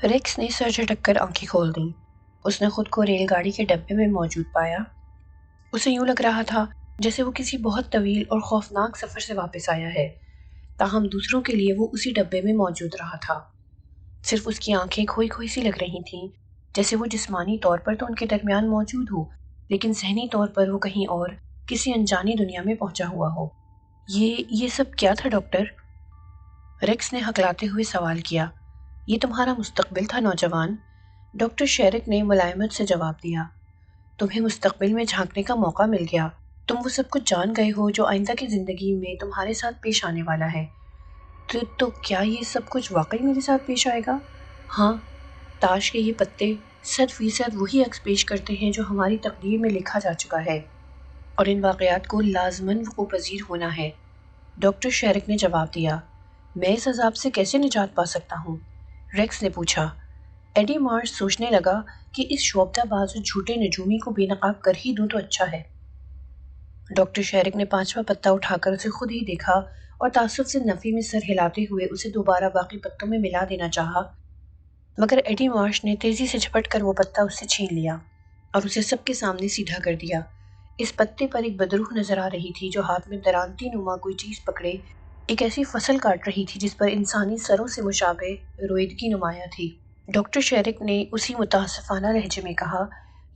Racks نے سر جھٹک کر آنکھیں کھول دیں۔ اس نے خود کو ریل گاڑی کے ڈبے میں موجود پایا۔ اسے یوں لگ رہا تھا جیسے وہ کسی بہت طویل اور خوفناک سفر سے واپس آیا ہے، تاہم دوسروں کے لیے وہ اسی ڈبے میں موجود رہا تھا۔ صرف اس کی آنکھیں کھوئی کھوئی سی لگ رہی تھیں، جیسے وہ جسمانی طور پر تو ان کے درمیان موجود ہو، لیکن ذہنی طور پر وہ کہیں اور کسی انجانی دنیا میں پہنچا ہوا ہو۔ یہ سب کیا تھا ڈاکٹر؟ ریکس نے ہکلاتے ہوئے سوال کیا۔ یہ تمہارا مستقبل تھا نوجوان، ڈاکٹر شیرک نے ملائمت سے جواب دیا۔ تمہیں مستقبل میں جھانکنے کا موقع مل گیا، تم وہ سب کچھ جان گئے ہو جو آئندہ کی زندگی میں تمہارے ساتھ پیش آنے والا ہے۔ تو کیا یہ سب کچھ واقعی میرے ساتھ پیش آئے گا؟ ہاں، تاش کے یہ پتے 100% وہی عکس پیش کرتے ہیں جو ہماری تقدیر میں لکھا جا چکا ہے، اور ان واقعات کو لازماً وقوع پذیر ہونا ہے، ڈاکٹر شیرک نے جواب دیا۔ میں اس عذاب سے کیسے نجات پا سکتا ہوں؟ ریکس نے پوچھا۔ ایڈی مارش سوچنے لگا کہ اس شعبدہ باز اور جھوٹے نجومی کو بے نقاب کر ہی دوں تو اچھا ہے۔ ڈاکٹر شیرک نے 5واں پتا اٹھا کر اسے خود ہی دیکھا اور تعصب سے نفی میں سر ہلاتے ہوئے اسے دوبارہ باقی پتوں میں ملا دینا چاہا، مگر ایڈی مارش نے تیزی سے جھپٹ کر وہ پتا اس سے چھین لیا اور اسے سب کے سامنے سیدھا کر دیا۔ اس پتے پر ایک بدروح نظر آ رہی تھی جو ہاتھ میں درانتی نما کوئی چیز پکڑے ایک ایسی فصل کاٹ رہی تھی جس پر انسانی سروں سے مشابہ رویدگی نمایاں تھی۔ ڈاکٹر شیرک نے اسی متاسفانہ لہجے میں کہا،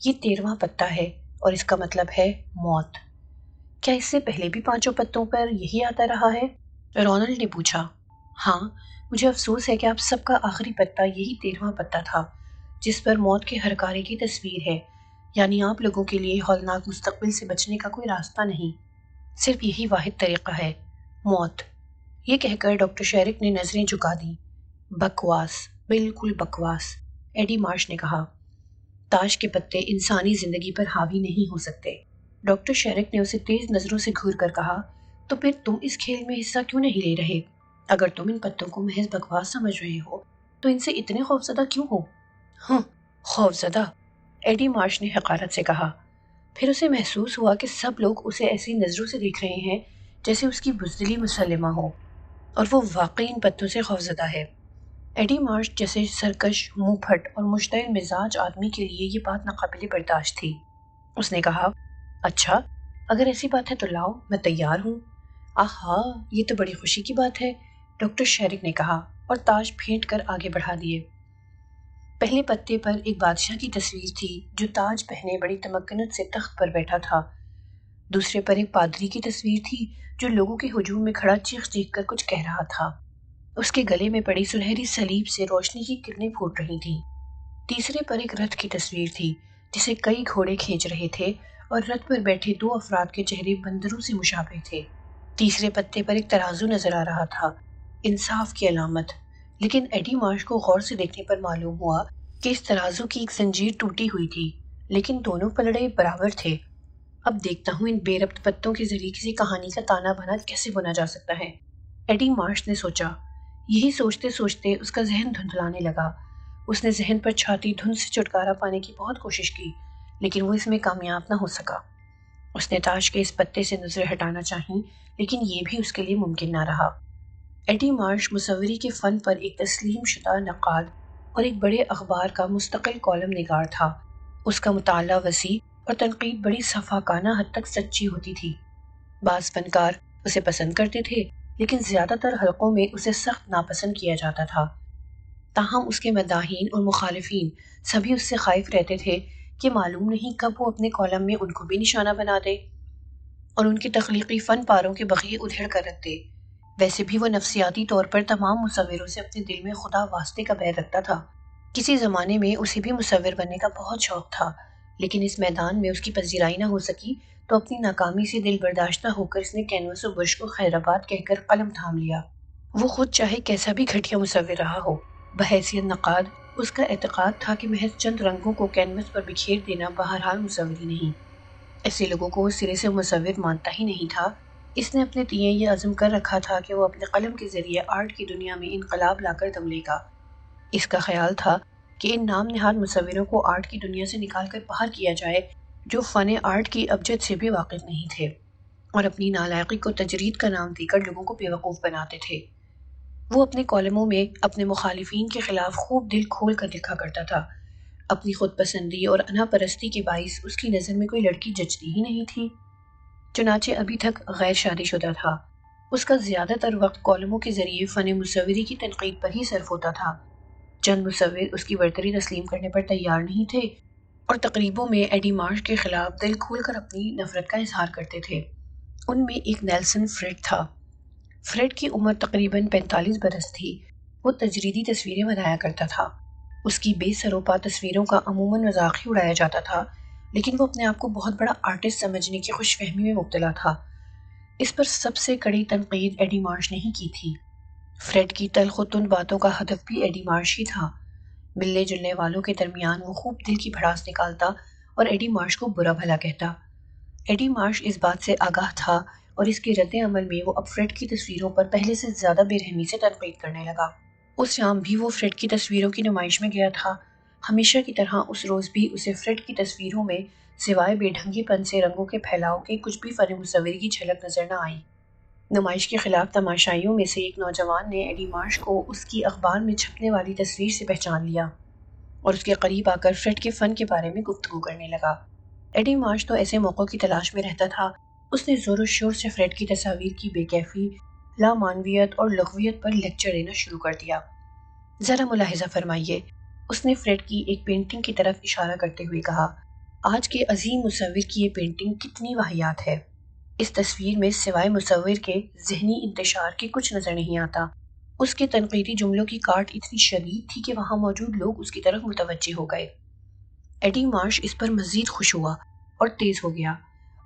یہ 13واں پتا ہے اور اس کا مطلب ہے موت۔ کیا اس سے پہلے بھی 5 پتوں پر یہی آتا رہا ہے؟ رونلڈ نے پوچھا۔ ہاں، مجھے افسوس ہے کہ آپ سب کا آخری پتا یہی 13واں پتا تھا، جس پر موت کے ہر کارے کی تصویر ہے، یعنی آپ لوگوں کے لیے ہولناک مستقبل سے بچنے کا کوئی راستہ نہیں، صرف یہی واحد طریقہ ہے، موت۔ یہ کہہ کر ڈاکٹر شیرک نے نظریں جھکا دیں۔ بکواس، بالکل بکواس، ایڈی مارش نے کہا۔ تاش کے پتے انسانی زندگی پر حاوی نہیں ہو سکتے۔ ڈاکٹر شیرک نے اسے تیز نظروں سے گھور کر کہا، تو پھر تم اس کھیل میں حصہ کیوں نہیں لے رہے؟ اگر تم ان پتوں کو محض بکواس سمجھ رہے ہو تو ان سے اتنے خوفزدہ کیوں ہو؟ ہاں، خوفزدہ، ایڈی مارش نے حقارت سے کہا۔ پھر اسے محسوس ہوا کہ سب لوگ اسے ایسی نظروں سے دیکھ رہے ہیں جیسے اس کی بزدلی مسلمہ ہو، اور وہ واقعی ان پتوں سے خوفزدہ ہے۔ ایڈی مارش جیسے سرکش، منہ پھٹ اور مشتعل مزاج آدمی کے لیے یہ بات ناقابل برداشت تھی۔ اس نے کہا، اچھا، اگر ایسی بات ہے تو لاؤ، میں تیار ہوں۔ آہا، یہ تو بڑی خوشی کی بات ہے، ڈاکٹر شیرک نے کہا اور تاش پھینٹ کر آگے بڑھا دیے۔ پہلے پتے پر ایک بادشاہ کی تصویر تھی جو تاج پہنے بڑی تمکنت سے تخت پر بیٹھا تھا۔ دوسرے پر ایک پادری کی تصویر تھی جو لوگوں کے ہجوم میں کھڑا چیخ چیخ کر کچھ کہہ رہا تھا۔ اس کے گلے میں پڑی سنہری صلیب سے روشنی کی کرنیں پھوٹ رہی تھیں۔ تیسرے پر ایک رتھ کی تصویر تھی جسے کئی گھوڑے کھینچ رہے تھے اور رتھ پر بیٹھے 2 افراد کے چہرے بندروں سے مشابہ تھے۔ تیسرے پتے پر ایک ترازو نظر آ رہا تھا، انصاف کی علامت، لیکن ایڈی مارش کو غور سے دیکھنے پر معلوم ہوا کہ اس ترازو کی ایک زنجیر ٹوٹی ہوئی تھی، لیکن دونوں پلڑے برابر تھے۔ اب دیکھتا ہوں ان بے ربط پتوں کے ذریعے کسی کہانی کا تانا بنا کیسے بنا جا سکتا ہے، ایڈی مارش نے سوچا۔ یہی سوچتے سوچتے اس کا ذہن دھندلانے لگا۔ اس نے ذہن پر چھاتی دھند سے چھٹکارا پانے کی بہت کوشش کی، لیکن وہ اس میں کامیاب نہ ہو سکا۔ اس نے تاش کے اس پتے سے نظریں ہٹانا چاہییں، لیکن یہ بھی اس کے لیے ممکن نہ رہا۔ ایڈی مارش مصوری کے فن پر ایک تسلیم شدہ نقاد اور ایک بڑے اخبار کا مستقل کالم نگار تھا۔ اس کا مطالعہ وسیع اور تنقید بڑی صفاقانہ حد تک سچی ہوتی تھی۔ بعض فنکار اسے پسند کرتے تھے، لیکن زیادہ تر حلقوں میں اسے سخت ناپسند کیا جاتا تھا۔ تاہم اس کے مداحین اور مخالفین سبھی اس سے خائف رہتے تھے کہ معلوم نہیں کب وہ اپنے کالم میں ان کو بھی نشانہ بنا دے اور ان کے تخلیقی فن پاروں کے بغیر ادھیڑ کر رکھ دے۔ ویسے بھی وہ نفسیاتی طور پر تمام مصوروں سے اپنے دل میں خدا واسطے کا بیر رکھتا تھا۔ کسی زمانے میں اسے بھی مصور بننے کا بہت شوق تھا، لیکن اس میدان میں اس کی پذیرائی نہ ہو سکی تو اپنی ناکامی سے دل برداشتہ ہو کر اس نے کینوس و برش کو خیرآباد کہہ کر قلم تھام لیا۔ وہ خود چاہے کیسا بھی گھٹیا مصور رہا ہو، بحیثیت نقاد اس کا اعتقاد تھا کہ محض چند رنگوں کو کینوس پر بکھیر دینا بہرحال مصوری نہیں۔ ایسے لوگوں کو وہ سرے سے مصور مانتا ہی نہیں تھا۔ اس نے اپنے تئیں یہ عزم کر رکھا تھا کہ وہ اپنے قلم کے ذریعے آرٹ کی دنیا میں انقلاب لا کر دم لے گا۔ اس کا خیال تھا کہ ان نام نہاد مصوروں کو آرٹ کی دنیا سے نکال کر باہر کیا جائے جو فن آرٹ کی ابجد سے بھی واقف نہیں تھے اور اپنی نالائقی کو تجرید کا نام دے کر لوگوں کو بیوقوف بناتے تھے۔ وہ اپنے کالموں میں اپنے مخالفین کے خلاف خوب دل کھول کر لکھا کرتا تھا۔ اپنی خود پسندی اور انا پرستی کے باعث اس کی نظر میں کوئی لڑکی جچتی ہی نہیں تھی۔ چنانچہ ابھی تک غیر شادی شدہ تھا۔ اس کا زیادہ تر وقت کالموں کے ذریعے فن مصوری کی تنقید پر ہی صرف ہوتا تھا۔ چند مصور اس کی برتری تسلیم کرنے پر تیار نہیں تھے اور تقریبوں میں ایڈی مارش کے خلاف دل کھول کر اپنی نفرت کا اظہار کرتے تھے۔ ان میں ایک نیلسن فریڈ تھا۔ فریڈ کی عمر تقریباً 45 برس تھی۔ وہ تجریدی تصویریں بنایا کرتا تھا۔ اس کی بے سروپا تصویروں کا عموماً مذاق ہی اڑایا جاتا تھا، لیکن وہ اپنے آپ کو بہت بڑا آرٹسٹ سمجھنے کی خوش فہمی میں مبتلا تھا۔ اس پر سب سے کڑی تنقید ایڈی مارش نے ہی کی تھی۔ فریڈ کی تلخ و تند باتوں کا ہدف بھی ایڈی مارش ہی تھا۔ ملنے جلنے والوں کے درمیان وہ خوب دل کی بھڑاس نکالتا اور ایڈی مارش کو برا بھلا کہتا۔ ایڈی مارش اس بات سے آگاہ تھا اور اس کے رد عمل میں وہ اب فریڈ کی تصویروں پر پہلے سے زیادہ بے رحمی سے تنقید کرنے لگا۔ اس شام بھی وہ فریڈ کی تصویروں کی نمائش میں گیا تھا۔ ہمیشہ کی طرح اس روز بھی اسے فریڈ کی تصویروں میں سوائے بے ڈھنگی پن سے رنگوں کے پھیلاؤ کے کچھ بھی فن مصوری کی جھلک نظر نہ آئی۔ نمائش کے خلاف تماشائیوں میں سے ایک نوجوان نے ایڈی مارش کو اس کی اخبار میں چھپنے والی تصویر سے پہچان لیا اور اس کے قریب آ کر فریڈ کے فن کے بارے میں گفتگو کرنے لگا۔ ایڈی مارش تو ایسے موقعوں کی تلاش میں رہتا تھا۔ اس نے زور و شور سے فریڈ کی تصاویر کی بے کیفی، لامعنویت اور لغویت پر لیکچر دینا شروع کر دیا۔ ذرا ملاحظہ فرمائیے، اس نے فریڈ کی ایک پینٹنگ کی طرف اشارہ کرتے ہوئے کہا، آج کے عظیم مصور کی یہ پینٹنگ کتنی واہیات ہے۔ اس تصویر میں سوائے مصور کے ذہنی انتشار کے کچھ نظر نہیں آتا۔ اس کے تنقیدی جملوں کی کاٹ اتنی شدید تھی کہ وہاں موجود لوگ اس کی طرف متوجہ ہو گئے۔ ایڈی مارش اس پر مزید خوش ہوا اور تیز ہو گیا۔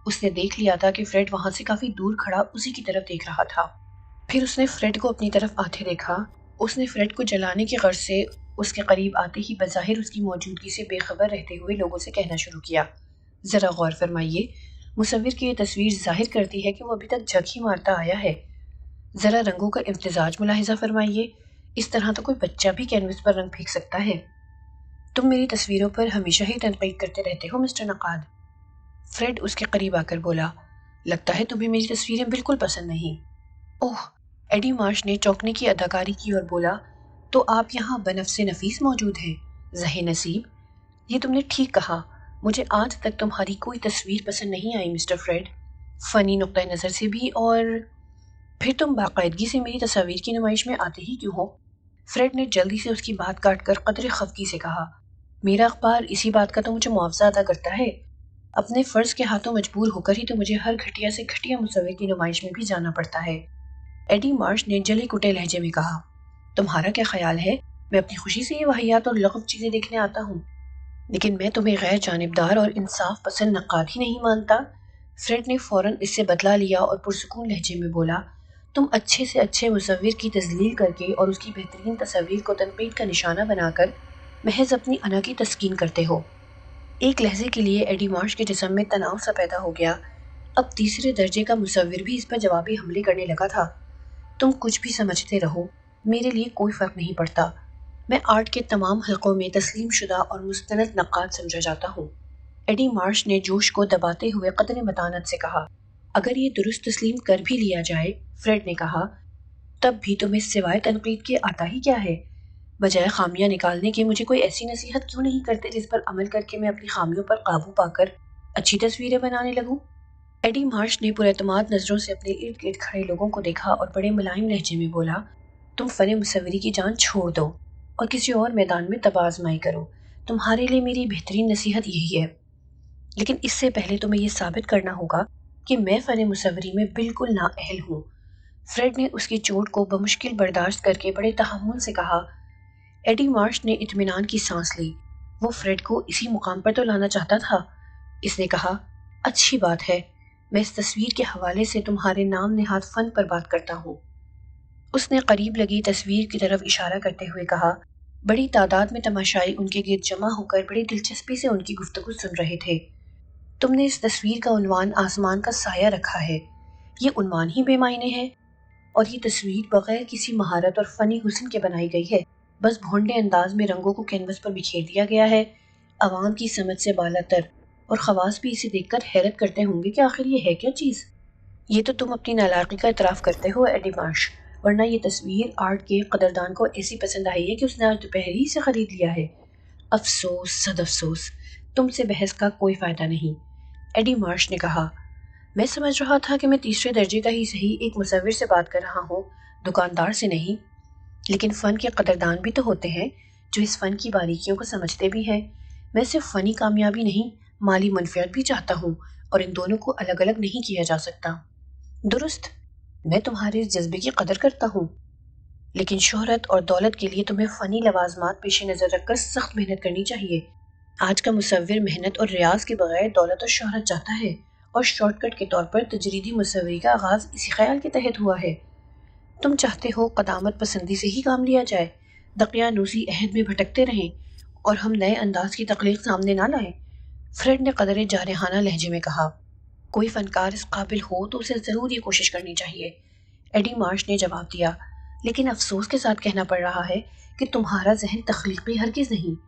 اس نے دیکھ لیا تھا کہ فریڈ وہاں سے کافی دور کھڑا اسی کی طرف دیکھ رہا تھا۔ پھر اس نے فریڈ کو اپنی طرف آتے دیکھا۔ اس نے فریڈ کو جلانے کی غرض سے اس کے قریب آتے ہی بظاہر اس کی موجودگی سے بے خبر رہتے ہوئے لوگوں سے کہنا شروع کیا، ذرا غور فرمائیے، مصور کی یہ تصویر ظاہر کرتی ہے کہ وہ ابھی تک جھک ہی مارتا آیا ہے۔ ذرا رنگوں کا امتزاج ملاحظہ فرمائیے، اس طرح تو کوئی بچہ بھی کینوس پر رنگ پھینک سکتا ہے۔ تم میری تصویروں پر ہمیشہ ہی تنقید کرتے رہتے ہو مسٹر نقاد۔ فریڈ اس کے قریب آ کر بولا، لگتا ہے تمہیں میری تصویریں بالکل پسند نہیں۔ اوہ، ایڈی مارش نے چونکنے کی اداکاری کی اور بولا، تو آپ یہاں بنفس نفیس موجود ہیں، زہ نصیب۔ یہ تم نے ٹھیک کہا، مجھے آج تک تمہاری کوئی تصویر پسند نہیں آئی مسٹر فریڈ، فنی نقطہ نظر سے بھی، اور پھر تم باقاعدگی سے میری تصاویر کی نمائش میں آتے ہی کیوں ہو؟ فریڈ نے جلدی سے اس کی بات کاٹ کر قدرے خفگی سے کہا، میرا اخبار اسی بات کا تو مجھے معاوضہ ادا کرتا ہے۔ اپنے فرض کے ہاتھوں مجبور ہو کر ہی تو مجھے ہر گھٹیا سے گھٹیا مصور کی نمائش میں بھی جانا پڑتا ہے۔ ایڈی مارش نے جلے کٹے لہجے میں کہا، تمہارا کیا خیال ہے میں اپنی خوشی سے یہ واہیات اور لغو چیزیں دیکھنے آتا ہوں، لیکن میں تمہیں غیر جانبدار اور انصاف پسند نقاد ہی نہیں مانتا۔ فریڈ نے فوراً اس سے بدلہ لیا اور پرسکون لہجے میں بولا، تم اچھے سے اچھے مصور کی تذلیل کر کے اور اس کی بہترین تصاویر کو تنقید کا نشانہ بنا کر محض اپنی انا کی تسکین کرتے ہو۔ ایک لحظے کے لیے ایڈی مارش کے جسم میں تناؤ سا پیدا ہو گیا۔ اب تیسرے درجے کا مصور بھی اس پر جوابی حملے کرنے لگا تھا۔ تم کچھ بھی سمجھتے رہو، میرے لیے کوئی فرق نہیں پڑتا۔ میں آرٹ کے تمام حلقوں میں تسلیم شدہ اور مستند نقاد سمجھا جاتا ہوں۔ ایڈی مارش نے جوش کو دباتے ہوئے قدر متانت سے کہا، اگر یہ درست تسلیم کر بھی لیا جائے، فریڈ نے کہا، تب بھی تمہیں سوائے تنقید کے آتا ہی کیا ہے؟ بجائے خامیاں نکالنے کے مجھے کوئی ایسی نصیحت کیوں نہیں کرتے جس پر عمل کر کے میں اپنی خامیوں پر قابو پا کر اچھی تصویریں بنانے لگوں؟ ایڈی مارش نے پراعتماد نظروں سے اپنے ارد گرد کھڑے لوگوں کو دیکھا اور بڑے ملائم لہجے میں بولا، تم فن مصوری کی جان چھوڑ دو اور کسی اور میدان میں تب آزمائی کرو۔ تمہارے لیے میری بہترین نصیحت یہی ہے، لیکن اس سے پہلے تمہیں یہ ثابت کرنا ہوگا کہ میں فن مصوری میں بالکل نااہل ہوں۔ فریڈ نے اس کی چوٹ کو بمشکل برداشت کر کے بڑے تحمل سے کہا۔ ایڈی مارش نے اطمینان کی سانس لی۔ وہ فریڈ کو اسی مقام پر تو لانا چاہتا تھا۔ اس نے کہا، اچھی بات ہے، میں اس تصویر کے حوالے سے تمہارے نام نہاد فن پر بات کرتا ہوں۔ اس نے قریب لگی تصویر کی طرف اشارہ کرتے ہوئے کہا، بڑی تعداد میں تماشائی ان کے گرد جمع ہو کر بڑی دلچسپی سے ان کی گفتگو سن رہے تھے۔ تم نے اس تصویر کا عنوان آسمان کا سایہ رکھا ہے۔ یہ عنوان ہی بے معنی ہے، اور یہ تصویر بغیر کسی مہارت اور فنی حسن کے بنائی گئی ہے۔ بس بھونڈے انداز میں رنگوں کو کینوس پر بکھیر دیا گیا ہے۔ عوام کی سمجھ سے بالا تر اور خواص بھی اسے دیکھ کر حیرت کرتے ہوں گے کہ آخر یہ ہے کیا چیز۔ یہ تو تم اپنی نالاقی کا اعتراف کرتے ہو ایڈی مارش۔ ورنہ یہ تصویر آرٹ کے قدردان کو ایسی پسند آئی ہے کہ اس نے آج دوپہر ہی سے خرید لیا ہے۔ افسوس، صد افسوس، تم سے بحث کا کوئی فائدہ نہیں، ایڈی مارش نے کہا۔ میں سمجھ رہا تھا کہ میں تیسرے درجے کا ہی صحیح ایک مصور سے بات کر رہا ہوں، دکاندار سے نہیں۔ لیکن فن کے قدردان بھی تو ہوتے ہیں جو اس فن کی باریکیوں کو سمجھتے بھی ہیں۔ میں صرف فنی کامیابی نہیں، مالی منفعت بھی چاہتا ہوں، اور ان دونوں کو الگ الگ نہیں کیا جا سکتا۔ درست، میں تمہارے اس جذبے کی قدر کرتا ہوں، لیکن شہرت اور دولت کے لیے تمہیں فنی لوازمات پیش نظر رکھ کر سخت محنت کرنی چاہیے۔ آج کا مصور محنت اور ریاض کے بغیر دولت اور شہرت چاہتا ہے، اور شارٹ کٹ کے طور پر تجریدی مصوری کا آغاز اسی خیال کے تحت ہوا ہے۔ تم چاہتے ہو قدامت پسندی سے ہی کام لیا جائے، دقیانوسی عہد میں بھٹکتے رہیں، اور ہم نئے انداز کی تخلیق سامنے نہ لائیں؟ فریڈ نے قدرے جارحانہ لہجے میں کہا۔ کوئی فنکار اس قابل ہو تو اسے ضرور یہ کوشش کرنی چاہیے، ایڈی مارش نے جواب دیا، لیکن افسوس کے ساتھ کہنا پڑ رہا ہے کہ تمہارا ذہن تخلیقی ہرگز نہیں۔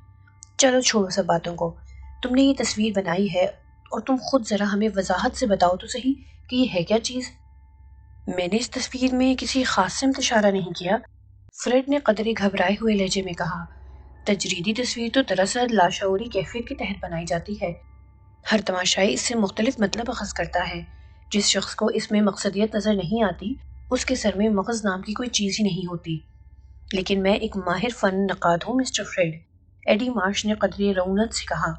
چلو چھوڑو سب باتوں کو، تم نے یہ تصویر بنائی ہے اور تم خود ذرا ہمیں وضاحت سے بتاؤ تو صحیح کہ یہ ہے کیا چیز؟ میں نے اس تصویر میں کسی خاص سمت اشارہ نہیں کیا، فریڈ نے قدرے گھبرائے ہوئے لہجے میں کہا۔ تجریدی تصویر تو دراصل لاشعوری کیفیت کے تحت بنائی جاتی ہے۔ ہر تماشائی اس سے مختلف مطلب اخذ کرتا ہے۔ جس شخص کو اس میں مقصدیت نظر نہیں آتی، اس کے سر میں مغز نام کی کوئی چیز ہی نہیں ہوتی۔ لیکن میں ایک ماہر فن نقاد ہوں مسٹر فریڈ، ایڈی مارش نے قدرے رعونت سے کہا۔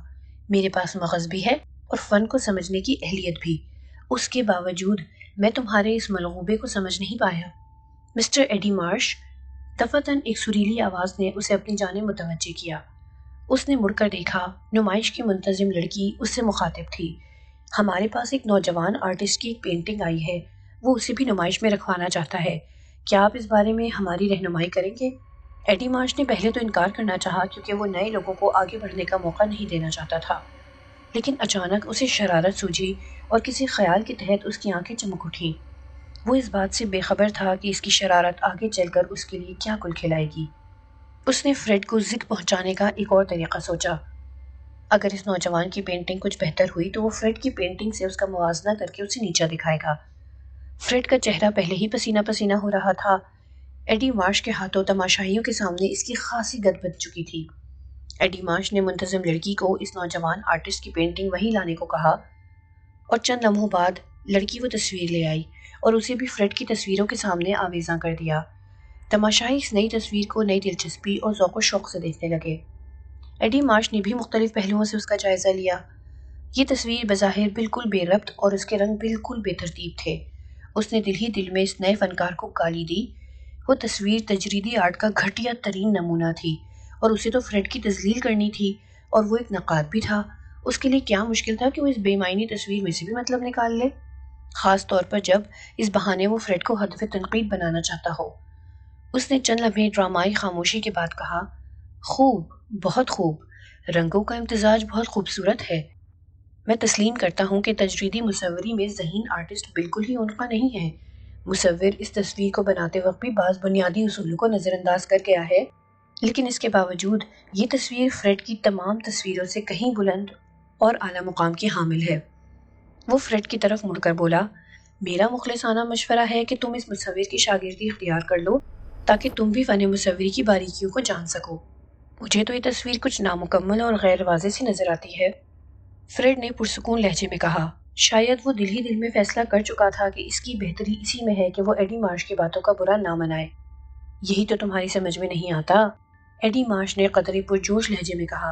میرے پاس مغز بھی ہے اور فن کو سمجھنے کی اہلیت بھی۔ اس کے باوجود میں تمہارے اس ملغوبے کو سمجھ نہیں پایا۔ مسٹر ایڈی مارش، دفعتاً ایک سریلی آواز نے اسے اپنی جانب متوجہ کیا۔ اس نے مڑ کر دیکھا، نمائش کی منتظم لڑکی اس سے مخاطب تھی۔ ہمارے پاس ایک نوجوان آرٹسٹ کی ایک پینٹنگ آئی ہے، وہ اسے بھی نمائش میں رکھوانا چاہتا ہے، کیا آپ اس بارے میں ہماری رہنمائی کریں گے؟ ایڈی مارش نے پہلے تو انکار کرنا چاہا کیونکہ وہ نئے لوگوں کو آگے بڑھنے کا موقع نہیں دینا چاہتا تھا، لیکن اچانک اسے شرارت سوجھی اور کسی خیال کے تحت اس کی آنکھیں چمک اٹھیں۔ وہ اس بات سے بے خبر تھا کہ اس کی شرارت آگے چل کر اس کے لیے کیا کل کھلائے گی۔ اس نے فریڈ کو ذکر پہنچانے کا ایک اور طریقہ سوچا۔ اگر اس نوجوان کی پینٹنگ کچھ بہتر ہوئی تو وہ فریڈ کی پینٹنگ سے اس کا موازنہ کر کے اسے نیچا دکھائے گا۔ فریڈ کا چہرہ پہلے ہی پسینہ پسینہ ہو رہا تھا۔ ایڈی مارش کے ہاتھوں تماشائیوں کے سامنے اس کی خاصی گد بچ چکی تھی۔ ایڈی مارش نے منتظم لڑکی کو اس نوجوان آرٹسٹ کی پینٹنگ وہیں لانے کو کہا، اور چند لمحوں بعد لڑکی وہ تصویر لے آئی اور اسے بھی فریڈ کی تصویروں کے سامنے آویزاں کر دیا۔ تماشائی اس نئی تصویر کو نئی دلچسپی اور ذوق و شوق سے دیکھنے لگے۔ ایڈی مارش نے بھی مختلف پہلوؤں سے اس کا جائزہ لیا۔ یہ تصویر بظاہر بالکل بے ربط اور اس کے رنگ بالکل بے ترتیب تھے۔ اس نے دل ہی دل میں اس نئے فنکار کو گالی دی۔ وہ تصویر تجریدی آرٹ کا گھٹیا ترین نمونہ تھی، اور اسے تو فریڈ کی تذلیل کرنی تھی، اور وہ ایک نقاد بھی تھا۔ اس کے لیے کیا مشکل تھا کہ وہ اس بے معنی تصویر میں سے بھی مطلب نکال لے، خاص طور پر جب اس بہانے وہ فریڈ کو ہدف تنقید بنانا چاہتا ہو۔ اس نے چند لمحے ڈرامائی خاموشی کے بعد کہا، خوب، بہت خوب، رنگوں کا امتزاج بہت خوبصورت ہے۔ میں تسلیم کرتا ہوں کہ تجریدی مصوری میں ذہین آرٹسٹ بالکل ہی ان کا نہیں ہے۔ مصور اس تصویر کو بناتے وقت بھی بعض بنیادی اصولوں کو نظر انداز کر گیا ہے، لیکن اس کے باوجود یہ تصویر فریڈ کی تمام تصویروں سے کہیں بلند اور اعلیٰ مقام کی حامل ہے۔ وہ فریڈ کی طرف مڑ کر بولا، میرا مخلصانہ مشورہ ہے کہ تم اس مصور کی شاگردی اختیار کر لو تاکہ تم بھی فن مصوری کی باریکیوں کو جان سکو۔ مجھے تو یہ تصویر کچھ نامکمل اور غیر واضح سی نظر آتی ہے، فریڈ نے پرسکون لہجے میں کہا۔ شاید وہ دل ہی دل میں فیصلہ کر چکا تھا کہ اس کی بہتری اسی میں ہے کہ وہ ایڈی مارش کی باتوں کا برا نہ منائے۔ یہی تو تمہاری سمجھ میں نہیں آتا، ایڈی مارش نے قدرے پرجوش لہجے میں کہا۔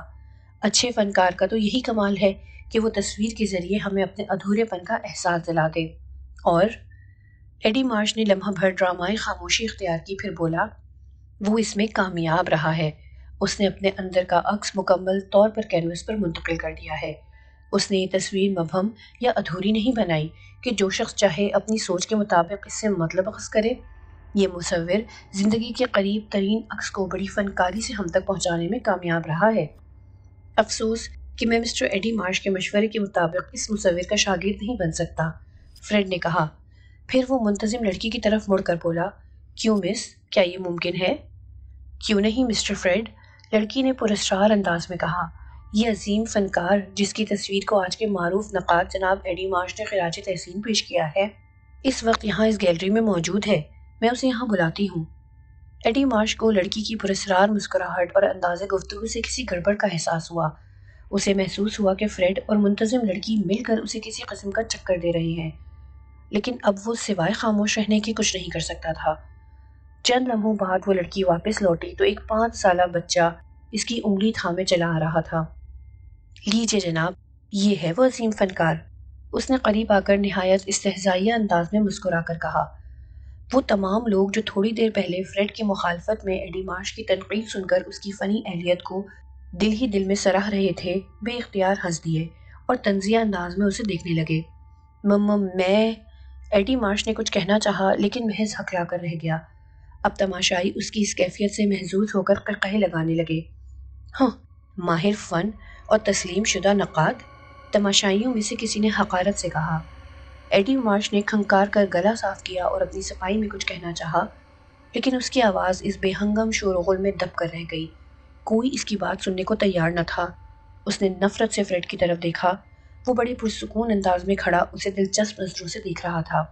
اچھے فنکار کا تو یہی کمال ہے کہ وہ تصویر کے ذریعے ہمیں اپنے ادھورے پن کا احساس دلا دے۔ اور ایڈی مارش نے لمحہ بھر ڈرامائی خاموشی اختیار کی، پھر بولا، وہ اس میں کامیاب رہا ہے۔ اس نے اپنے اندر کا عکس مکمل طور پر کینوس پر منتقل کر دیا ہے۔ اس نے یہ تصویر مبہم یا ادھوری نہیں بنائی کہ جو شخص چاہے اپنی سوچ کے مطابق اس سے مطلب اخذ کرے۔ یہ مصور زندگی کے قریب ترین عکس کو بڑی فنکاری سے ہم تک پہنچانے میں کامیاب رہا ہے۔ افسوس کہ میں مسٹر ایڈی مارش کے مشورے کے مطابق اس مصور کا شاگرد نہیں بن سکتا، فریڈ نے کہا۔ پھر وہ منتظم لڑکی کی طرف مڑ کر بولا، کیوں مس، کیا یہ ممکن ہے؟ کیوں نہیں مسٹر فریڈ، لڑکی نے پراسرار انداز میں کہا۔ یہ عظیم فنکار جس کی تصویر کو آج کے معروف نقاد جناب ایڈی مارش نے خراج تحسین پیش کیا ہے، اس وقت یہاں اس گیلری میں موجود ہے۔ میں اسے یہاں بلاتی ہوں۔ ایڈی مارش کو لڑکی کی پراسرار مسکراہٹ اور انداز گفتگو سے کسی گڑبڑ کا احساس ہوا۔ اسے محسوس ہوا کہ فریڈ اور منتظم لڑکی مل کر اسے کسی قسم کا چکر دے رہے ہیں، لیکن اب وہ سوائے خاموش رہنے کے کچھ نہیں کر سکتا تھا۔ چند لمحوں بعد وہ لڑکی واپس لوٹی تو ایک 5 سالہ بچہ اس کی انگلی تھامے چلا آ رہا تھا۔ لیجیے جناب، یہ ہے وہ عظیم فنکار، اس نے قریب آ کر نہایت استہزائیہ انداز میں مسکرا کر کہا۔ وہ تمام لوگ جو تھوڑی دیر پہلے فریڈ کی مخالفت میں ایڈی مارش کی تنقید سن کر اس کی فنی اہلیت کو دل ہی دل میں سراہ رہے تھے، بے اختیار ہنس دیے اور طنزیہ انداز میں اسے دیکھنے لگے۔ میں ایڈی مارش نے کچھ کہنا چاہا لیکن محض ہکلا کر رہ گیا۔ اب تماشائی اس کی اس کیفیت سے محظوظ ہو کر قہقہے لگانے لگے۔ ہاں، ماہر فن اور تسلیم شدہ نقاد، تماشائیوں میں سے کسی نے حقارت سے کہا۔ ایڈی مارش نے کھنکار کر گلا صاف کیا اور اپنی صفائی میں کچھ کہنا چاہا، لیکن اس کی آواز اس بے ہنگم شور و غل میں دب کر رہ گئی۔ کوئی اس کی بات سننے کو تیار نہ تھا۔ اس نے نفرت سے فریڈ کی طرف دیکھا۔ وہ بڑے پرسکون انداز میں کھڑا اسے دلچسپ نظروں سے دیکھ رہا تھا۔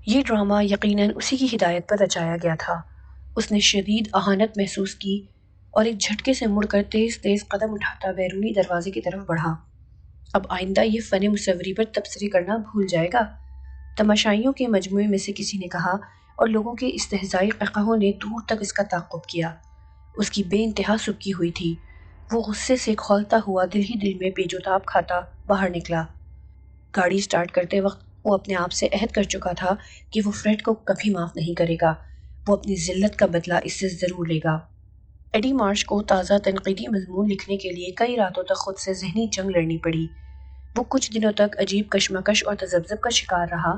یہ ڈرامہ یقیناً اسی کی ہدایت پر رچایا گیا تھا۔ اس نے شدید اہانت محسوس کی اور ایک جھٹکے سے مڑ کر تیز تیز قدم اٹھاتا بیرونی دروازے کی طرف بڑھا۔ اب آئندہ یہ فن مصوری پر تبصرے کرنا بھول جائے گا، تماشائیوں کے مجموعے میں سے کسی نے کہا، اور لوگوں کے استہزائی قہقہوں نے دور تک اس کا تعاقب کیا۔ اس کی بے انتہا سبکی ہوئی تھی۔ وہ غصے سے کھولتا ہوا دل ہی دل میں پیچ و تاب کھاتا باہر نکلا۔ گاڑی سٹارٹ کرتے وقت وہ اپنے آپ سے عہد کر چکا تھا کہ وہ فریڈ کو کبھی معاف نہیں کرے گا۔ وہ اپنی ذلت کا بدلہ اس سے ضرور لے گا۔ ایڈی مارش کو تازہ تنقیدی مضمون لکھنے کے لیے کئی راتوں تک خود سے ذہنی جنگ لڑنی پڑی۔ وہ کچھ دنوں تک عجیب کشمکش اور تذبذب کا شکار رہا۔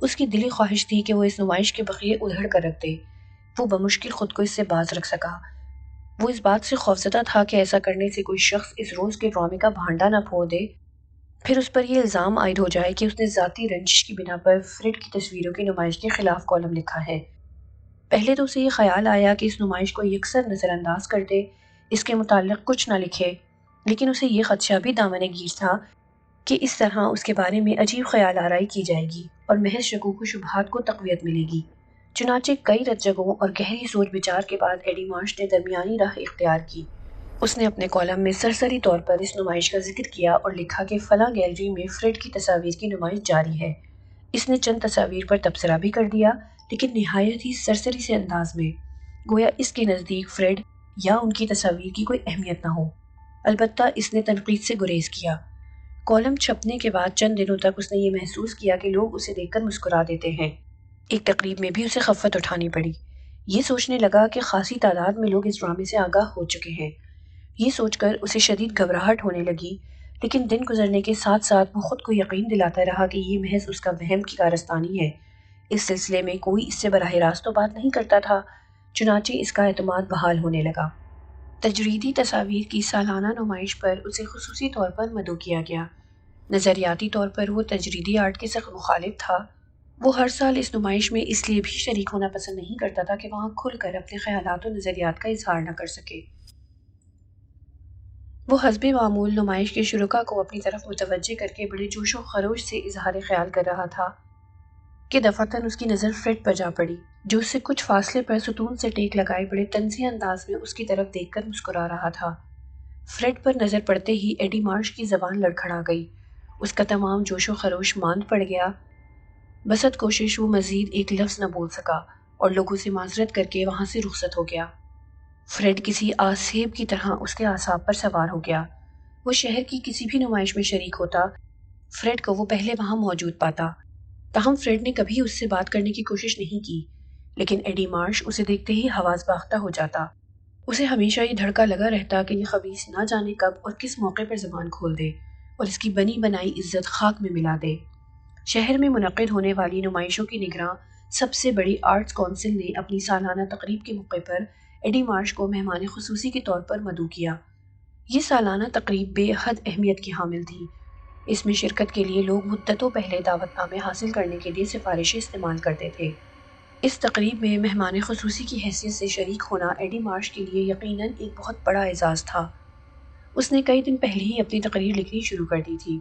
اس کی دلی خواہش تھی کہ وہ اس نمائش کے بقیے ادھڑ کر رکھ دے۔ وہ بمشکل خود کو اس سے باز رکھ سکا۔ وہ اس بات سے خوفزدہ تھا کہ ایسا کرنے سے کوئی شخص اس روز کے ڈرامے کا بھانڈا نہ پھوڑ دے، پھر اس پر یہ الزام عائد ہو جائے کہ اس نے ذاتی رنجش کی بنا پر فریڈ کی تصویروں کی نمائش کے خلاف کالم لکھا ہے۔ پہلے تو اسے یہ خیال آیا کہ اس نمائش کو یکسر نظر انداز کر دے، اس کے متعلق کچھ نہ لکھے، لیکن اسے یہ خدشہ بھی دامن گیر تھا کہ اس طرح اس کے بارے میں عجیب خیال آرائی کی جائے گی اور محض شکوک و شبہات کو تقویت ملے گی۔ چنانچہ کئی رت جگہوں اور گہری سوچ بچار کے بعد ایڈی مارش نے درمیانی راہ اختیار کی۔ اس نے اپنے کالم میں سرسری طور پر اس نمائش کا ذکر کیا اور لکھا کہ فلاں گیلری میں فریڈ کی تصاویر کی نمائش جاری ہے۔ اس نے چند تصاویر پر تبصرہ بھی کر دیا، لیکن نہایت ہی سرسری سے انداز میں، گویا اس کے نزدیک فریڈ یا ان کی تصاویر کی کوئی اہمیت نہ ہو۔ البتہ اس نے تنقید سے گریز کیا۔ کالم چھپنے کے بعد چند دنوں تک اس نے یہ محسوس کیا کہ لوگ اسے دیکھ کر مسکرا دیتے ہیں۔ ایک تقریب میں بھی اسے خفت اٹھانی پڑی۔ یہ سوچنے لگا کہ خاصی تعداد میں لوگ اس ڈرامے سے آگاہ ہو چکے ہیں۔ یہ سوچ کر اسے شدید گھبراہٹ ہونے لگی، لیکن دن گزرنے کے ساتھ ساتھ وہ خود کو یقین دلاتا رہا کہ یہ محض اس کا وہم کی کارستانی ہے۔ اس سلسلے میں کوئی اس سے براہ راست تو بات نہیں کرتا تھا، چنانچہ اس کا اعتماد بحال ہونے لگا۔ تجریدی تصاویر کی سالانہ نمائش پر اسے خصوصی طور پر مدعو کیا گیا۔ نظریاتی طور پر وہ تجریدی آرٹ کے سخت مخالف تھا۔ وہ ہر سال اس نمائش میں اس لیے بھی شریک ہونا پسند نہیں کرتا تھا کہ وہاں کھل کر اپنے خیالات و نظریات کا اظہار نہ کر سکے۔ وہ حسب معمول نمائش کے شرکاء کو اپنی طرف متوجہ کر کے بڑے جوش و خروش سے اظہار خیال کر رہا تھا کہ دفعتاً اس کی نظر فریڈ پر جا پڑی، جو اس سے کچھ فاصلے پر ستون سے ٹیک لگائے بڑے طنزیہ انداز میں اس کی طرف دیکھ کر مسکرا رہا تھا۔ فریڈ پر نظر پڑتے ہی ایڈی مارش کی زبان لڑکھڑا گئی۔ اس کا تمام جوش و خروش ماند پڑ گیا۔ بسط کوشش وہ مزید ایک لفظ نہ بول سکا اور لوگوں سے معذرت کر کے وہاں سے رخصت ہو گیا۔ فریڈ کسی آسیب کی طرح اس کے اعصاب پر سوار ہو گیا۔ وہ شہر کی کسی بھی نمائش میں شریک ہوتا، فریڈ کو وہ پہلے وہاں موجود پاتا۔ تاہم فریڈ نے کبھی اس سے بات کرنے کی کوشش نہیں کی، لیکن ایڈی مارش اسے دیکھتے ہی حواس باختہ ہو جاتا۔ اسے ہمیشہ یہ دھڑکا لگا رہتا کہ یہ خبیث نہ جانے کب اور کس موقع پر زبان کھول دے اور اس کی بنی بنائی عزت خاک میں ملا دے۔ شہر میں منعقد ہونے والی نمائشوں کی نگراں سب سے بڑی آرٹس کونسل نے اپنی سالانہ تقریب کے موقع پر ایڈی مارش کو مہمان خصوصی کے طور پر مدعو کیا۔ یہ سالانہ تقریب بے حد اہمیت کی حامل تھی۔ اس میں شرکت کے لیے لوگ مدتوں پہلے دعوت نامے حاصل کرنے کے لیے سفارشیں استعمال کرتے تھے۔ اس تقریب میں مہمان خصوصی کی حیثیت سے شریک ہونا ایڈی مارش کے لیے یقیناً ایک بہت بڑا اعزاز تھا۔ اس نے کئی دن پہلے ہی اپنی تقریر لکھنی شروع کر دی تھی۔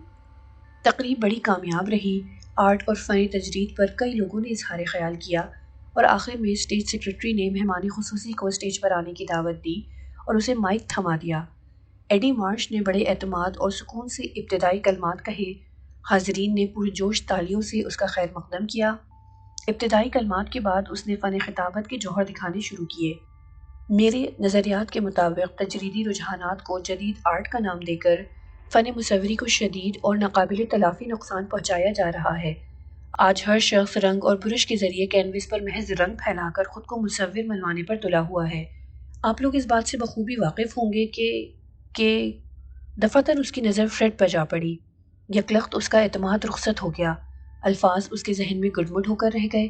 تقریب بڑی کامیاب رہی۔ آرٹ اور فن تجرید پر کئی لوگوں نے اظہار خیال کیا۔ اور آخر میں اسٹیج سیکرٹری نے مہمان خصوصی کو اسٹیج پر آنے کی دعوت دی اور اسے مائک تھما دیا۔ ایڈی مارش نے بڑے اعتماد اور سکون سے ابتدائی کلمات کہے۔ حاضرین نے پرجوش تالیوں سے اس کا خیر مقدم کیا۔ ابتدائی کلمات کے بعد اس نے فن خطابت کے جوہر دکھانے شروع کیے۔ میرے نظریات کے مطابق تجریدی رجحانات کو جدید آرٹ کا نام دے کر فن مصوری کو شدید اور ناقابل تلافی نقصان پہنچایا جا رہا ہے۔ آج ہر شخص رنگ اور برش کے ذریعے کینوس پر محض رنگ پھیلا کر خود کو مصور منوانے پر تلا ہوا ہے۔ آپ لوگ اس بات سے بخوبی واقف ہوں گے کہ دفعتاً اس کی نظر فریڈ پر جا پڑی۔ یکلخت اس کا اعتماد رخصت ہو گیا۔ الفاظ اس کے ذہن میں گڑمڑ ہو کر رہ گئے۔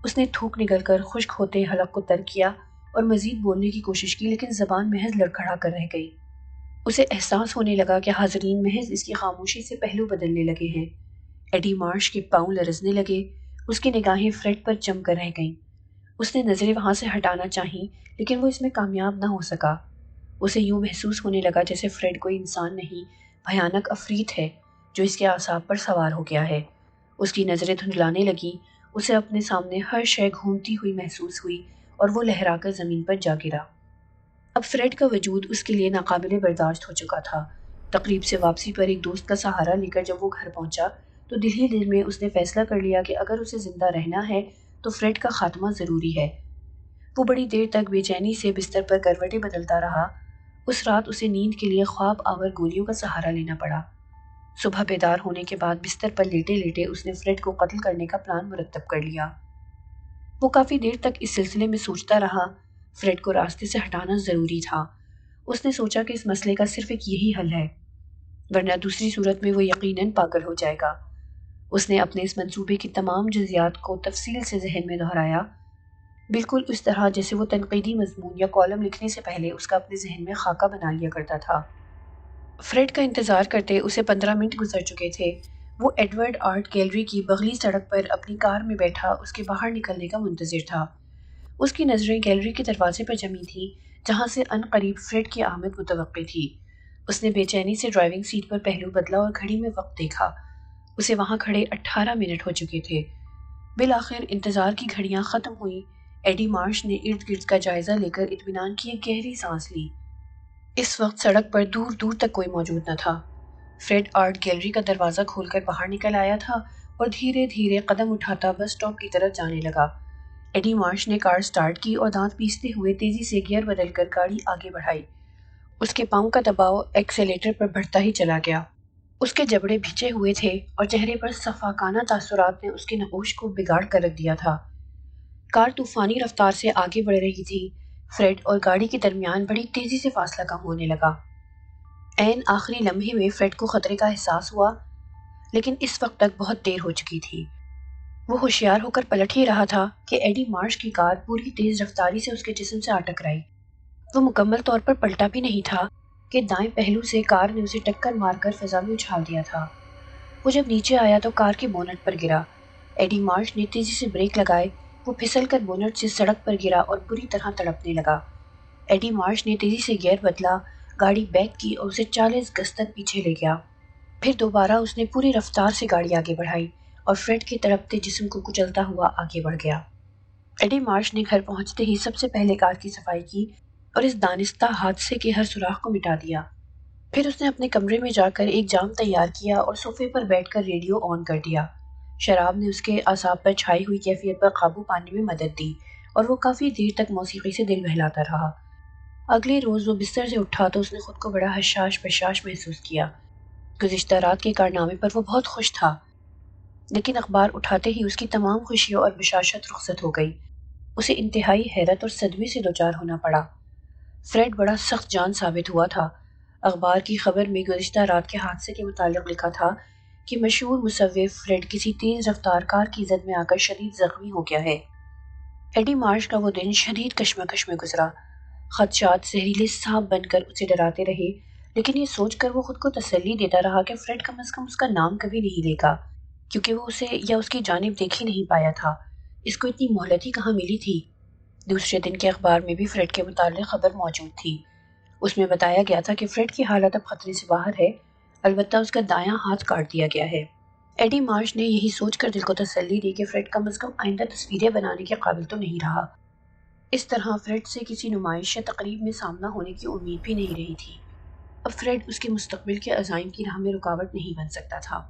اس نے تھوک نگل کر خشک ہوتے حلق کو ترک کیا اور مزید بولنے کی کوشش کی، لیکن زبان محض لڑکھڑا کر رہ گئی۔ اسے احساس ہونے لگا کہ حاضرین محض اس کی خاموشی سے پہلو بدلنے لگے ہیں۔ ایڈی مارش کے پاؤں لرزنے لگے۔ اس کی نگاہیں فریڈ پر جم کر رہ گئیں۔ اس نے نظریں وہاں سے ہٹانا چاہیں، لیکن وہ اس میں کامیاب نہ ہو سکا۔ اسے یوں محسوس ہونے لگا جیسے فریڈ کوئی انسان نہیں، بھیانک عفریت ہے جو اس کے اعصاب پر سوار ہو گیا ہے۔ اس کی نظریں دھندلانے لگیں۔ اسے اپنے سامنے ہر شے گھومتی ہوئی محسوس ہوئی اور وہ لہرا کر زمین پر جا گرا۔ اب فریڈ کا وجود اس کے لیے ناقابل برداشت ہو چکا تھا۔ تقریب سے واپسی پر ایک دوست کا سہارا لے کر جب وہ گھر پہنچا تو دل ہی دل میں اس نے فیصلہ کر لیا کہ اگر اسے زندہ رہنا ہے تو فریڈ کا خاتمہ ضروری ہے۔ وہ بڑی دیر تک بے چینی سے بستر پر کروٹیں بدلتا رہا۔ اس رات اسے نیند کے لیے خواب آور گولیوں کا سہارا لینا پڑا۔ صبح بیدار ہونے کے بعد بستر پر لیٹے لیٹے اس نے فریڈ کو قتل کرنے کا پلان مرتب کر لیا۔ وہ کافی دیر تک اس سلسلے میں سوچتا رہا۔ فریڈ کو راستے سے ہٹانا ضروری تھا۔ اس نے سوچا کہ اس مسئلے کا صرف ایک یہی حل ہے، ورنہ دوسری صورت میں وہ یقیناً پاگل ہو جائے گا۔ اس نے اپنے اس منصوبے کی تمام جزیات کو تفصیل سے ذہن میں دہرایا، بالکل اس طرح جیسے وہ تنقیدی مضمون یا کالم لکھنے سے پہلے اس کا اپنے ذہن میں خاکہ بنا لیا کرتا تھا۔ فریڈ کا انتظار کرتے اسے 15 منٹ گزر چکے تھے۔ وہ ایڈورڈ آرٹ گیلری کی بغلی سڑک پر اپنی کار میں بیٹھا اس کے باہر نکلنے کا منتظر تھا۔ اس کی نظریں گیلری کے دروازے پر جمی تھیں، جہاں سے ان قریب فریڈ کی آمد متوقع تھی۔ اس نے بے چینی سے ڈرائیونگ سیٹ پر پہلو بدلا اور گھڑی میں وقت دیکھا۔ اسے وہاں کھڑے 18 منٹ ہو چکے تھے۔ بالآخر انتظار کی گھڑیاں ختم ہوئیں۔ ایڈی مارش نے ارد گرد کا جائزہ لے کر اطمینان کی ایک گہری سانس لی۔ اس وقت سڑک پر دور دور تک کوئی موجود نہ تھا۔ فریڈ آرٹ گیلری کا دروازہ کھول کر باہر نکل آیا تھا اور دھیرے دھیرے قدم اٹھاتا بس اسٹاپ کی طرف جانے لگا۔ ایڈی مارش نے کار سٹارٹ کی اور دانت پیستے ہوئے تیزی سے گیئر بدل کر گاڑی آگے بڑھائی۔ اس کے پاؤں کا دباؤ ایکسیلیٹر پر بڑھتا ہی چلا گیا۔ اس کے جبڑے بھیجے ہوئے تھے اور چہرے پر صفاقانہ تاثرات نے اس کے نقوش کو بگاڑ کر رکھ دیا تھا۔ کار طوفانی رفتار سے آگے بڑھ رہی تھی۔ فریڈ اور گاڑی کے درمیان بڑی تیزی سے فاصلہ کم ہونے لگا۔ عین آخری لمحے میں فریڈ کو خطرے کا احساس ہوا، لیکن اس وقت تک بہت دیر ہو چکی تھی۔ وہ ہوشیار ہو کر پلٹ ہی رہا تھا کہ ایڈی مارش کی کار پوری تیز رفتاری سے اس کے جسم سے آ ٹکرائی۔ وہ مکمل طور پر پلٹا بھی نہیں تھا کہ دائیں پہلو سے کار نے اسے ٹکر مار کر فضا میں اچھال دیا تھا۔ وہ جب نیچے آیا تو کار کے بونٹ پر گرا۔ ایڈی مارش نے تیزی سے بریک لگائے۔ وہ پھسل کر بونٹ سے سڑک پر گرا اور بری طرح تڑپنے لگا۔ ایڈی مارش نے تیزی سے گیئر بدلا، گاڑی بیک کی اور اسے 40 گز تک پیچھے لے گیا۔ پھر دوبارہ اس نے پوری رفتار سے گاڑی آگے بڑھائی اور فریڈ کے تڑپتے جسم کو کچلتا ہوا آگے بڑھ گیا۔ ایڈی مارش نے گھر پہنچتے ہی سب سے پہلے کار کی صفائی کی اور اس دانستہ حادثے کے ہر سراغ کو مٹا دیا۔ پھر اس نے اپنے کمرے میں جا کر ایک جام تیار کیا اور صوفے پر بیٹھ کر ریڈیو آن کر دیا۔ شراب نے اس کے اعصاب پر چھائی ہوئی کیفیت پر قابو پانے میں مدد دی اور وہ کافی دیر تک موسیقی سے دل بہلاتا رہا۔ اگلے روز وہ بستر سے اٹھا تو اس نے خود کو بڑا حشاش بشاش محسوس کیا۔ گزشتہ رات کے کارنامے پر وہ بہت خوش تھا، لیکن اخبار اٹھاتے ہی اس کی تمام خوشیوں اور بشاشت رخصت ہو گئی۔ اسے انتہائی حیرت اور صدمے سے دوچار ہونا پڑا۔ فریڈ بڑا سخت جان ثابت ہوا تھا۔ اخبار کی خبر میں گزشتہ رات کے حادثے کے متعلق لکھا تھا کہ مشہور مصور فریڈ کسی تیز رفتار کار کی زد میں آ کر شدید زخمی ہو گیا ہے۔ ایڈی مارش کا وہ دن شدید کشمکش میں گزرا۔ خدشات زہریلے سانپ بن کر اسے ڈراتے رہے، لیکن یہ سوچ کر وہ خود کو تسلی دیتا رہا کہ فریڈ کم از کم اس کا نام کبھی نہیں لے گا، کیونکہ وہ اسے یا اس کی جانب دیکھ ہی نہیں پایا تھا۔ اس کو اتنی مہلت ہی کہاں ملی تھی۔ دوسرے دن کے اخبار میں بھی فریڈ کے متعلق خبر موجود تھی۔ اس میں بتایا گیا تھا کہ فریڈ کی حالت اب خطرے سے باہر ہے، البتہ اس کا دایاں ہاتھ کاٹ دیا گیا ہے۔ ایڈی مارش نے یہی سوچ کر دل کو تسلی دی کہ فریڈ کم از کم آئندہ تصویریں بنانے کے قابل تو نہیں رہا۔ اس طرح فریڈ سے کسی نمائش یا تقریب میں سامنا ہونے کی امید بھی نہیں رہی تھی۔ اب فریڈ اس کے مستقبل کے عزائم کی راہ میں رکاوٹ نہیں بن سکتا تھا۔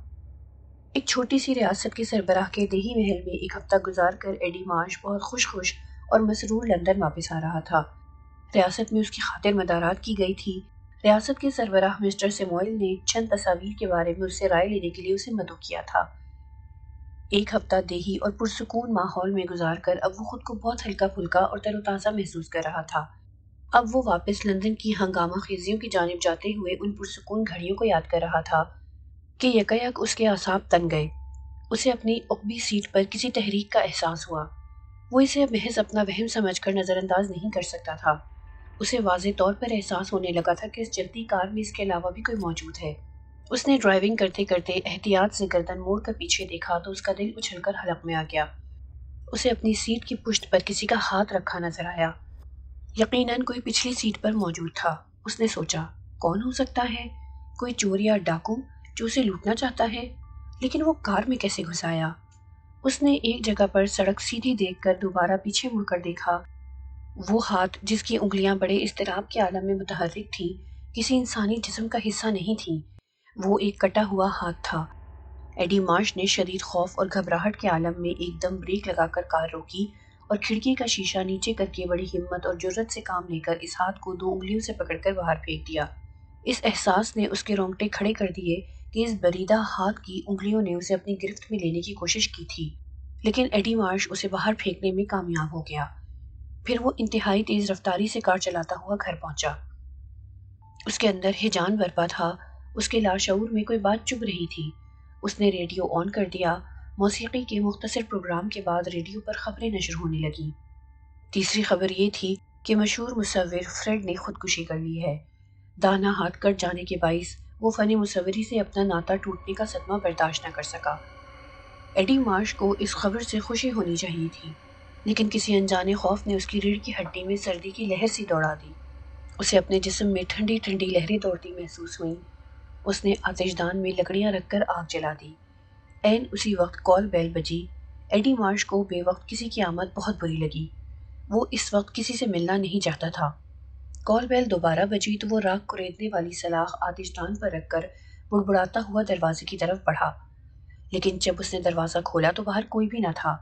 ایک چھوٹی سی ریاست کے سربراہ کے دیہی محل میں ایک ہفتہ گزار کر ایڈی مارش بہت خوش اور مسرور لندن واپس آ رہا تھا۔ ریاست میں اس کی خاطر مدارات کی گئی تھی۔ ریاست کے سربراہ مسٹر سیموئل نے چند تصاویر کے بارے میں اس سے رائے لینے کے لیے اسے مدعو کیا تھا۔ ایک ہفتہ دیہی اور پرسکون ماحول میں گزار کر اب وہ خود کو بہت ہلکا پھلکا اور تر و تازہ محسوس کر رہا تھا۔ اب وہ واپس لندن کی ہنگامہ خیزیوں کی جانب جاتے ہوئے ان پرسکون گھڑیوں کو یاد کر رہا تھا کہ یکایک اس کے اعصاب تن گئے۔ اسے اپنی عقبی سیٹ پر کسی تحریک کا احساس ہوا۔ وہ اسے اب محض اپنا وہم سمجھ کر نظر انداز نہیں کر سکتا تھا۔ اسے واضح طور پر احساس ہونے لگا تھا کہ اس چلتی کار میں اس کے علاوہ بھی کوئی موجود ہے۔ اس نے ڈرائیونگ کرتے کرتے احتیاط سے گردن موڑ کر پیچھے دیکھا تو اس کا دل اچھل کر حلق میں آ گیا۔ اسے اپنی سیٹ کی پشت پر کسی کا ہاتھ رکھا نظر آیا۔ یقیناً کوئی پچھلی سیٹ پر موجود تھا۔ اس نے سوچا، کون ہو سکتا ہے؟ کوئی چور یا ڈاکو جو اسے لوٹنا چاہتا ہے؟ لیکن وہ کار میں کیسے گھس آیا؟ اس نے ایک جگہ پر سڑک سیدھی دیکھ کر دوبارہ پیچھے مڑ کر دیکھا۔ وہ ہاتھ جس کی انگلیاں بڑے اضطراب کے عالم میں متحرک تھیں، کسی انسانی جسم کا حصہ نہیں تھیں۔ وہ ایک کٹا ہوا ہاتھ تھا۔ ایڈی مارش نے شدید خوف اور گھبراہٹ کے عالم میں ایک دم بریک لگا کر کار روکی اور کھڑکی کا شیشہ نیچے کر کے بڑی ہمت اور جرأت سے کام لے کر اس ہاتھ کو 2 انگلیوں سے پکڑ کر باہر پھینک دیا۔ اس احساس نے اس کے رونگٹے کھڑے کر دیے کہ اس بریدہ ہاتھ کی انگلیوں نے اسے اپنی گرفت میں لینے کی کوشش کی تھی، لیکن ایڈی مارش اسے باہر پھینکنے میں کامیاب ہو گیا۔ پھر وہ انتہائی تیز رفتاری سے کار چلاتا ہوا گھر پہنچا۔ اس کے اندر ہیجان برپا تھا۔ اس کے لاشعور میں کوئی بات چبھ رہی تھی۔ اس نے ریڈیو آن کر دیا۔ موسیقی کے مختصر پروگرام کے بعد ریڈیو پر خبریں نشر ہونے لگیں۔ تیسری خبر یہ تھی کہ مشہور مصور فریڈ نے خودکشی کر لی ہے۔ داہنا ہاتھ کٹ جانے کے باعث وہ فن مصوری سے اپنا ناطہ ٹوٹنے کا صدمہ برداشت نہ کر سکا۔ ایڈی مارش کو اس خبر سے خوشی ہونی چاہیے تھی، لیکن کسی انجانے خوف نے اس کی ریڑھ کی ہڈی میں سردی کی لہر سی دوڑا دی۔ اسے اپنے جسم میں ٹھنڈی ٹھنڈی لہریں دوڑتی محسوس ہوئیں۔ اس نے آتش دان میں لکڑیاں رکھ کر آگ جلا دی۔ عین اسی وقت کال بیل بجی۔ ایڈی مارش کو بے وقت کسی کی آمد بہت بری لگی۔ وہ اس وقت کسی سے ملنا نہیں چاہتا تھا۔ کال بیل دوبارہ بجی تو وہ راکھ کریدنے والی سلاخ آتش دان پر رکھ کر بڑبڑاتا ہوا دروازے کی طرف بڑھا، لیکن جب اس نے دروازہ کھولا تو باہر کوئی بھی نہ تھا۔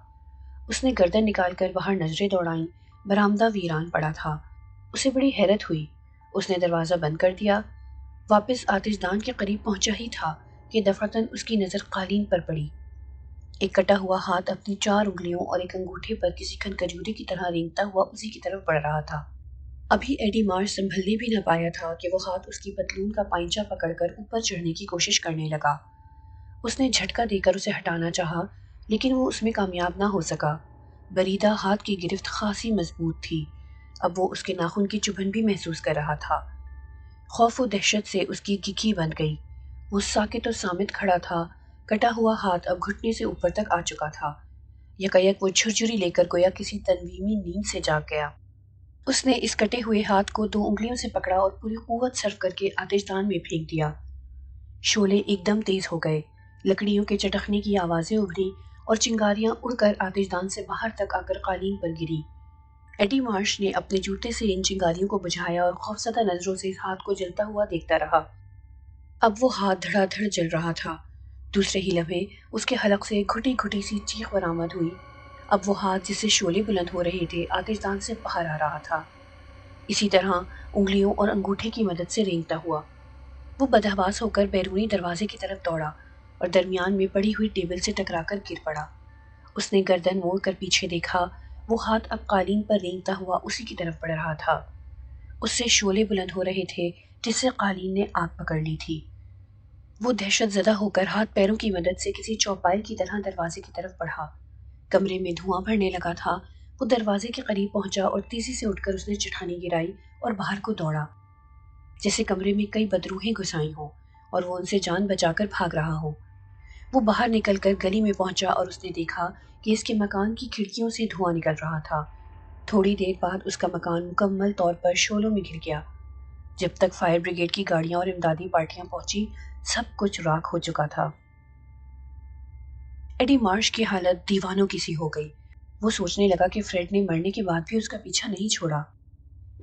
اس نے گردن نکال کر باہر نظریں دوڑائیں۔ برآمدہ ویران پڑا تھا۔ اسے بڑی حیرت ہوئی۔ اس نے دروازہ بند کر دیا۔ واپس آتش دان کے قریب پہنچا ہی تھا کہ دفعتاً اس کی نظر قالین پر پڑی۔ ایک کٹا ہوا ہاتھ اپنی 4 انگلیوں اور ایک انگوٹھے پر کسی کھنکھجوری کی طرح رینگتا ہوا اسی کی طرف بڑھ رہا تھا۔ ابھی ایڈی مارش سنبھلنے بھی نہ پایا تھا کہ وہ ہاتھ اس کی پتلون کا پائنچا پکڑ کر اوپر چڑھنے کی کوشش کرنے لگا۔ اس نے جھٹکا دے کر اسے ہٹانا چاہا، لیکن وہ اس میں کامیاب نہ ہو سکا۔ بریدہ ہاتھ کی گرفت خاصی مضبوط تھی۔ اب وہ اس کے ناخن کی چبھن بھی محسوس کر رہا تھا۔ خوف و دہشت سے اس کی گگھی بن گئی۔ وہ ساکت و صامت کھڑا تھا۔ کٹا ہوا ہاتھ اب گھٹنے سے اوپر تک آ چکا تھا۔ یکایک وہ جھرجھری لے کر گویا کسی تنویمی نیند سے جاگ گیا۔ اس نے اس کٹے ہوئے ہاتھ کو 2 انگلیوں سے پکڑا اور پوری قوت صرف کر کے آتش دان میں پھینک دیا۔ شعلے ایک دم تیز ہو گئے۔ لکڑیوں کے چٹکنے کی آوازیں ابھری اور چنگاریاں اڑ کر آتش دان سے باہر تک آ کر قالین پر گری۔ ایڈی مارش نے اپنے جوتے سے ان چنگاریوں کو بجھایا اور خوفزدہ نظروں سے اس ہاتھ کو جلتا ہوا دیکھتا رہا۔ اب وہ ہاتھ دھڑا دھڑ جل رہا تھا۔ دوسرے ہی لمحے اس کے حلق سے گھٹی گھٹی سی چیخ برآمد ہوئی۔ اب وہ ہاتھ جس سے شعلے بلند ہو رہے تھے آتش دان سے باہر آ رہا تھا، اسی طرح انگلیوں اور انگوٹھے کی مدد سے رینگتا ہوا۔ وہ بدحواس ہو کر بیرونی دروازے کی طرف دوڑا اور درمیان میں پڑی ہوئی ٹیبل سے ٹکرا کر گر پڑا۔ اس نے گردن موڑ کر پیچھے دیکھا۔ وہ ہاتھ اب قالین پر رینگتا ہوا اسی کی طرف بڑھ رہا تھا۔ اس سے شعلے بلند ہو رہے تھے جس سے قالین نے آگ پکڑ لی تھی۔ وہ دہشت زدہ ہو کر ہاتھ پیروں کی مدد سے کسی چوپائے کی طرح دروازے کی طرف بڑھا۔ کمرے میں دھواں بھرنے لگا تھا۔ وہ دروازے کے قریب پہنچا اور تیزی سے اٹھ کر اس نے چٹھانی گرائی اور باہر کو دوڑا، جیسے کمرے میں کئی بدروہیں گھس آئی ہوں اور وہ ان سے جان بچا کر بھاگ رہا ہو۔ وہ باہر نکل کر گلی میں پہنچا اور اس نے دیکھا کہ اس کے مکان کی کھڑکیوں سے دھواں نکل رہا تھا۔ تھوڑی دیر بعد اس کا مکان مکمل طور پر شعلوں میں گر گیا۔ جب تک فائر بریگیڈ کی گاڑیاں اور امدادی پارٹیاں پہنچی، سب کچھ راکھ ہو چکا تھا۔ ایڈی مارش کی حالت دیوانوں کی سی ہو گئی۔ وہ سوچنے لگا کہ فریڈ نے مرنے کے بعد بھی اس کا پیچھا نہیں چھوڑا۔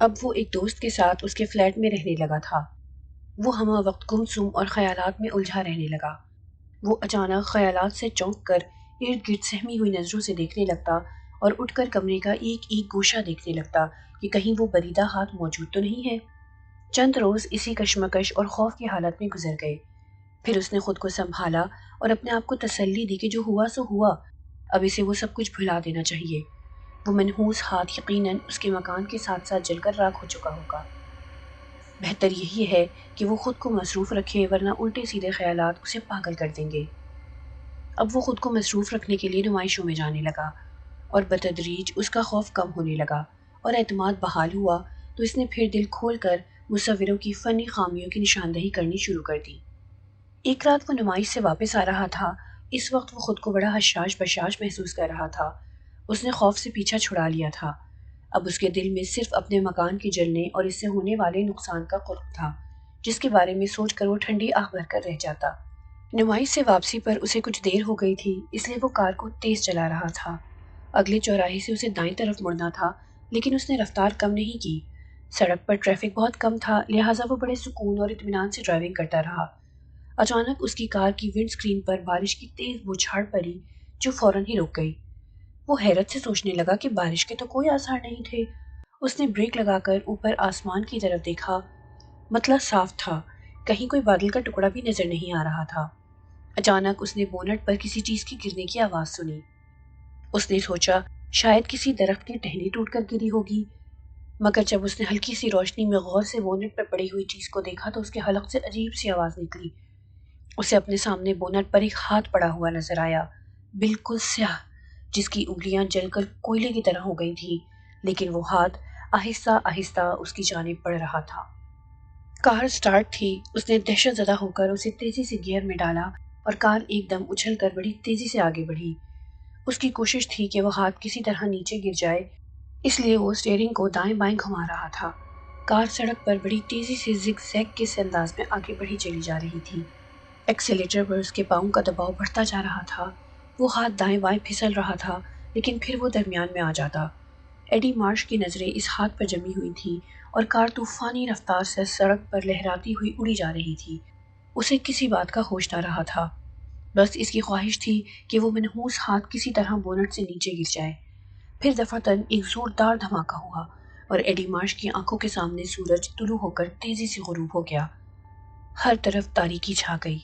اب وہ ایک دوست کے ساتھ اس کے فلیٹ میں رہنے لگا تھا۔ وہ ہمہ وقت گمسم اور خیالات میں الجھا رہنے لگا۔ وہ اچانک خیالات سے چونک کر ارد گرد سہمی ہوئی نظروں سے دیکھنے لگتا اور اٹھ کر کمرے کا ایک ایک گوشہ دیکھنے لگتا کہ کہیں وہ بریدہ ہاتھ موجود تو نہیں ہے۔ چند روز اسی کشمکش اور خوف کی حالت میں گزر گئے۔ پھر اس نے خود کو سنبھالا اور اپنے آپ کو تسلی دی کہ جو ہوا سو ہوا، اب اسے وہ سب کچھ بھلا دینا چاہیے۔ وہ منحوس ہاتھ یقیناً اس کے مکان کے ساتھ ساتھ جل کر راکھ ہو چکا ہوگا۔ بہتر یہی ہے کہ وہ خود کو مصروف رکھے، ورنہ الٹے سیدھے خیالات اسے پاگل کر دیں گے۔ اب وہ خود کو مصروف رکھنے کے لیے نمائشوں میں جانے لگا اور بتدریج اس کا خوف کم ہونے لگا اور اعتماد بحال ہوا تو اس نے پھر دل کھول کر مصوروں کی فنی خامیوں کی نشاندہی کرنی شروع کر دی۔ ایک رات وہ نمائش سے واپس آ رہا تھا۔ اس وقت وہ خود کو بڑا حشاش بشاش محسوس کر رہا تھا۔ اس نے خوف سے پیچھا چھڑا لیا تھا۔ اب اس کے دل میں صرف اپنے مکان کے جلنے اور اس سے ہونے والے نقصان کا قرب تھا، جس کے بارے میں سوچ کر وہ ٹھنڈی آہ بھر کر رہ جاتا۔ نمائش سے واپسی پر اسے کچھ دیر ہو گئی تھی، اس لیے وہ کار کو تیز چلا رہا تھا۔ اگلے چوراہے سے اسے دائیں طرف مڑنا تھا، لیکن اس نے رفتار کم نہیں کی۔ سڑک پر ٹریفک بہت کم تھا، لہٰذا وہ بڑے سکون اور اطمینان سے ڈرائیونگ کرتا رہا۔ اچانک اس کی کار کی ونڈ سکرین پر بارش کی تیز بوچھاڑ پڑی جو فوراً ہی رک گئی۔ وہ حیرت سے سوچنے لگا کہ بارش کے تو کوئی آثار نہیں تھے۔ اس نے بریک لگا کر اوپر آسمان کی طرف دیکھا۔ مطلع صاف تھا، کہیں کوئی بادل کا ٹکڑا بھی نظر نہیں آ رہا تھا۔ اچانک اس نے بونٹ پر کسی چیز کی گرنے کی آواز سنی۔ اس نے سوچا شاید کسی درخت کی ٹہنی ٹوٹ کر گری ہوگی، مگر جب اس نے ہلکی سی روشنی میں غور سے بونٹ پر پڑی ہوئی چیز کو دیکھا تو اس کے حلق سے عجیب سی آواز نکلی۔ اسے اپنے سامنے بونٹ پر ایک ہاتھ پڑا ہوا نظر آیا، بالکل سیاہ، جس کی انگلیاں جل کر کوئلے کی طرح ہو گئی تھیں، لیکن وہ ہاتھ آہستہ آہستہ اس کی جانب بڑھ رہا تھا۔ کار سٹارٹ تھی۔ اس نے دہشت زدہ ہو کر اسے تیزی سے گیئر میں ڈالا اور کار ایک دم اچھل کر بڑی تیزی سے آگے بڑھی۔ اس کی کوشش تھی کہ وہ ہاتھ کسی طرح نیچے گر جائے، اس لیے وہ اسٹیئرنگ کو دائیں بائیں گھما رہا تھا۔ کار سڑک پر بڑی تیزی سے زگ زیگ کے انداز میں آگے بڑھی چلی جا رہی تھی۔ ایکسیلیٹر پر اس کے پاؤں کا دباؤ بڑھتا جا رہا تھا۔ وہ ہاتھ دائیں بائیں پھسل رہا تھا، لیکن پھر وہ درمیان میں آ جاتا۔ ایڈی مارش کی نظریں اس ہاتھ پر جمی ہوئی تھیں اور کار طوفانی رفتار سے سڑک پر لہراتی ہوئی اڑی جا رہی تھی۔ اسے کسی بات کا ہوش نہ رہا تھا، بس اس کی خواہش تھی کہ وہ منحوس ہاتھ کسی طرح بونٹ سے نیچے گر جائے۔ پھر دفعتاً ایک زوردار دھماکہ ہوا اور ایڈی مارش کی آنکھوں کے سامنے سورج طلوع ہو کر تیزی سے غروب ہو گیا۔ ہر طرف تاریکی چھا گئی۔